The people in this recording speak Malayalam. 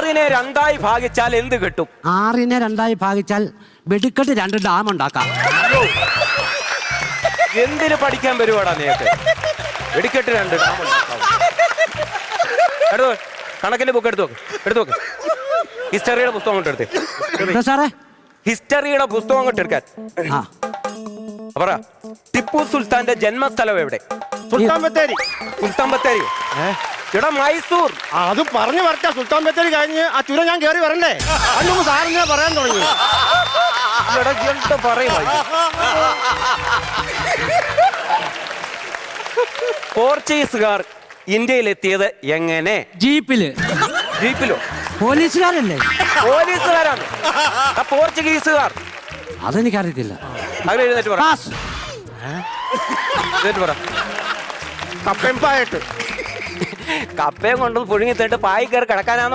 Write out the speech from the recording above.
6നെ 2 ഭാഗിച്ചാൽ എന്ത് കിട്ടും? 6നെ 2 ഭാഗിച്ചാൽ വെടിക്കെട്ട് 2 ഡാം ഉണ്ടാക്കാം. എന്തിനു പഠിക്കാൻ വരുവാടാ നീയൊക്കെ? വെടിക്കെട്ട് 2 ഡാം ഉണ്ടാക്കാം. കണക്കിന്റെ ബുക്ക് എടുത്തു നോക്ക്. ഹിസ്റ്ററിയുടെ പുസ്തകം കൊണ്ട് എടുത്തേ. സാറേ ഹിസ്റ്ററിയുടെ പുസ്തകം കൊണ്ട് എടുക്കാൻ. ആ പറ, ടിപ്പു സുൽത്താന്റെ ജന്മസ്ഥലം എവിടെ? സുൽത്താൻ ബത്തേരി. സുൽത്താൻ ബത്തേരി? ഇവിടെ മൈസൂർ. അത് പറഞ്ഞു വരട്ടെ. സുൽത്താൻ ബത്തേരി കഴിഞ്ഞ് ആ ചുരം ഞാൻ കയറി വരണ്ടേ? അതിന് സാറിനെ പറയാൻ തുടങ്ങി. പോർച്ചുഗീസുകാർ ഇന്ത്യയിലെത്തിയത് എങ്ങനെ? ജീപ്പിലോ? പോലീസുകാരല്ലേ? പോലീസുകാരാണ്. പോർച്ചുഗീസുകാർ അതെനിക്കറിയത്തില്ല. എഴുന്നേറ്റ് പറ. കപ്പെമ്പായിട്ട് കപ്പയും കൊണ്ട് പുഴുങ്ങി തന്നിട്ട് പായി കയറി കിടക്കാനാണോ